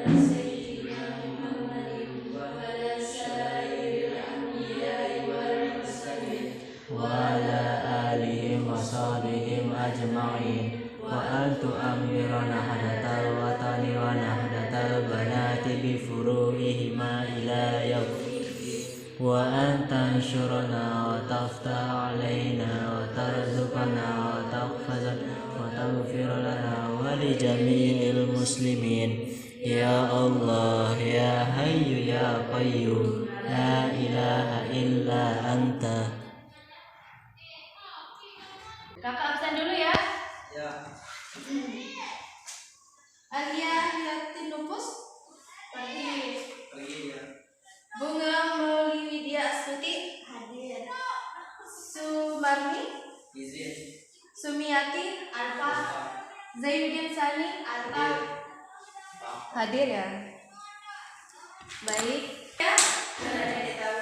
سيدنا محمد وعلى سائر الأنبياء والمرسلين وعلى آلهم وصحبهم أجمعين وأن تؤمرنا نهضة الوطن ونهضة البنات بفروعهما إلى يوم وأن تنشرنا وتفتح علينا وترزقنا وتحفظنا وتغفر لنا ولجميع المسلمين يا الله يا حي يا قيوم لا إله إلا أنت. Kakak absen dulu ya. Ya. Alia Yatinopus Pergi ya. Bunga Meuli Widya Astuti hadir. Sumarni Izin. Sumiati Alfa. Zainuddin Sani Alfa hadir ya. Baik ya, adik-adik tahu.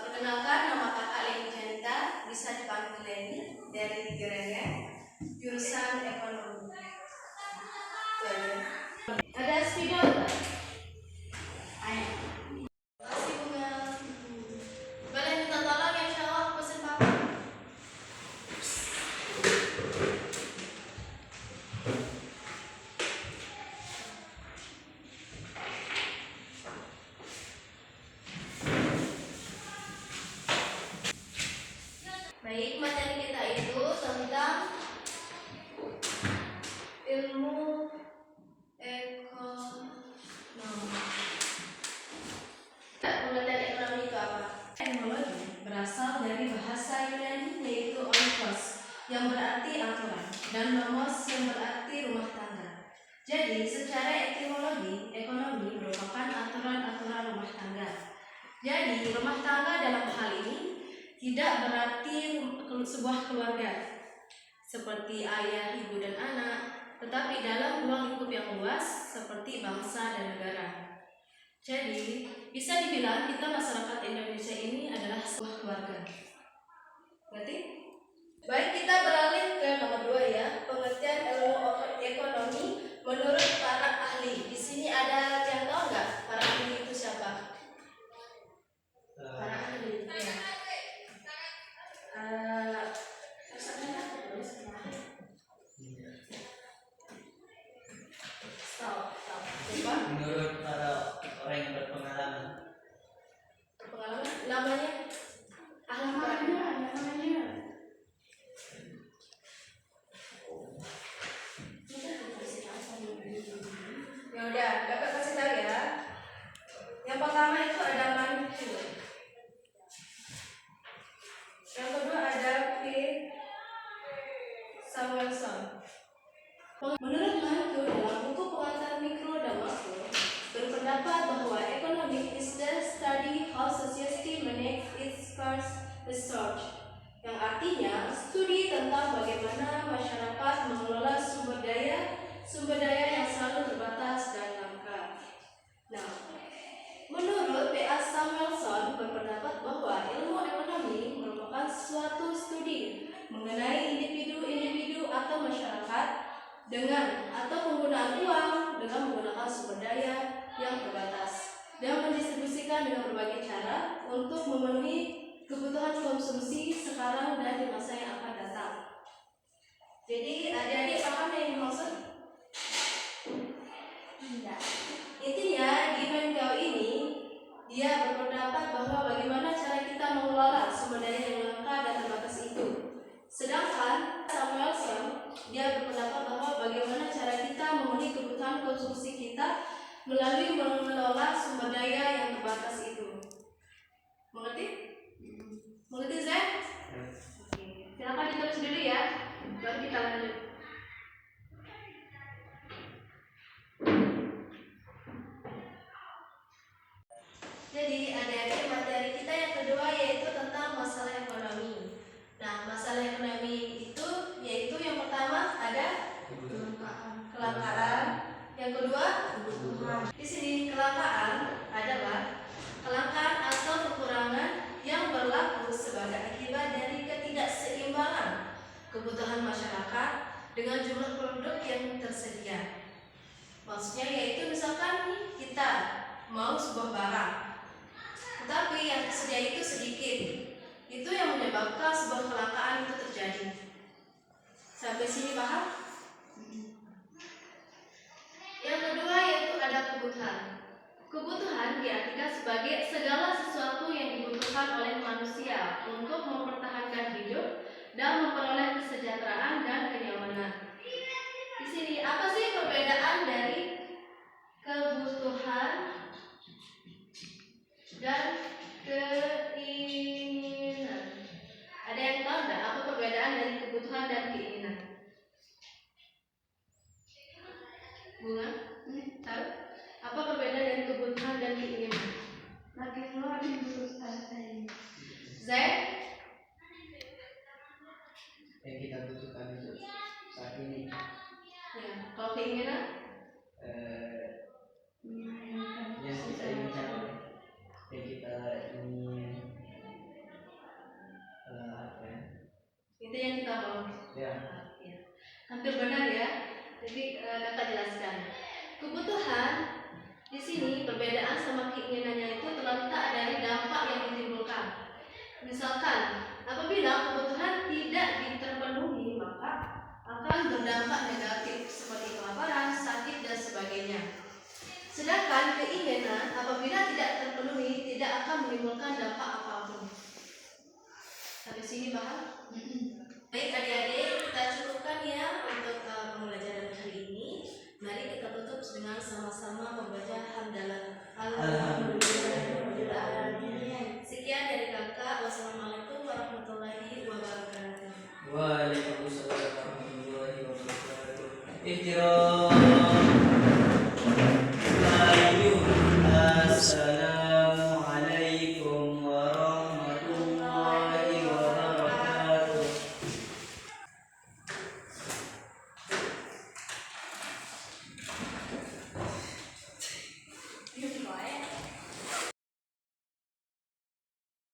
Perkenalkan, nama kakak Leni Janita, bisa dipanggil Leni, dari Gerengan, jurusan ekonomi. Ada spidol nggak? Ayo. Masih bunga. Boleh minta tolong ya, insya Allah pesen papa. Baik, materi kita itu tentang ilmu ekonomi. Pengertian ekonomi itu apa? Etimologi berasal dari bahasa Yunani yaitu oikos yang berarti aturan dan nomos yang berarti rumah tangga. Jadi secara etimologi ekonomi merupakan aturan-aturan rumah tangga. Jadi rumah tangga dalam hal ini tidak berarti sebuah keluarga seperti ayah, ibu, dan anak, tetapi dalam ruang lingkup yang luas seperti bangsa dan negara. Jadi bisa dibilang kita masyarakat Indonesia ini adalah sebuah keluarga. Berarti? Baik, kita beralih ke nomor 2 ya, pengertian ilmu ekonomi menurut para ahli. Di sini ada yang tahu nggak para ahli itu siapa? Para ahli ya. Menurut para orang yang berpengalaman. Pengalaman namanya ya udah, kakak kasih tahu ya. Yang pertama itu ada Mansur. Yang kedua ada P. Samuelson. Menurut Mansur dalam buku pengantar mikro dan makro berpendapat bahwa economic is the study how society manage its scarce resource, yang artinya studi tentang bagaimana masyarakat mengelola sumber daya yang selalu terbatas dan langka. Nah, menurut P.A. Samuelson berpendapat bahwa ilmu ekonomi merupakan suatu studi mengenai individu-individu atau masyarakat dengan atau penggunaan uang dengan menggunakan sumber daya yang terbatas dan mendistribusikan dengan berbagai cara untuk memenuhi kebutuhan konsumsi sekarang dan di masa yang akan datang. Jadi adik-adik paham yang dimaksud? Tidak. Intinya di Menkeu ini dia berpendapat bahwa bagaimana cara kita mengelola sumber daya yang langka dan terbatas itu. Sedangkan Samuelson dia berpendapat bahwa bagaimana cara kita memenuhi kebutuhan konsumsi kita melalui mengelola sumber daya yang terbatas itu. Mengerti? Mengerti Zek? Oke. Silakan ditulis dulu ya, baru kita lanjut. Jadi adik-adik, materi kita yang kedua yaitu tentang masalah ekonomi. Nah, masalah ekonomi itu yaitu yang pertama ada kelangkaan, yang kedua kebutuhan. Di sini kelangkaan adalah kelangkaan atau kekurangan yang berlaku sebagai akibat dari ketidakseimbangan kebutuhan masyarakat dengan jumlah produk yang tersedia. Maksudnya yaitu misalkan nih, kita mau sebuah barang, tetapi yang tersedia itu sedikit. Itu yang menyebabkan sebuah kecelakaan itu terjadi. Sampai sini paham? Yang kedua yaitu ada kebutuhan. Kebutuhan diartikan sebagai segala sesuatu yang dibutuhkan oleh manusia untuk mempertahankan hidup dan memperoleh kesejahteraan dan kenyamanan. Di sini apa sih perbedaan dari kebutuhan dan keinginan? Ada yang tahu nggak apa perbedaan dari kebutuhan dan keinginan? Bunga? Tahu? Apa perbedaan dari kebutuhan dan keinginan? Lagi lo ada yang butuh saya. Z? Yang kita butuhkan itu saat ini. Ya, kalau keinginan? Yang kita ingin capai, yang kita ingin apa ya? Itu yang kita mau. Ya. Ya. Hampir benar ya. Jadi kakak jelaskan. Kebutuhan di sini perbedaan sama keinginannya itu terletak dari dampak yang ditimbulkan. Misalkan apabila kebutuhan tidak terpenuhi maka akan berdampak negatif seperti kelaparan, sakit dan sebagainya. Sedangkan keinginan apabila tidak terpenuhi tidak akan menimbulkan dampak apapun. Sampai sini paham? Baik adik-adik, kita cukupkan ya untuk pembelajaran hari ini. Mari kita tutup dengan sama-sama membaca hamdalah. Alhamdulillahirobbilalamin. Sekian dari kakak. Wassalamualaikum warahmatullahi wabarakatuh. Waalaikumsalam warahmatullahi wabarakatuh. Ikhtiar.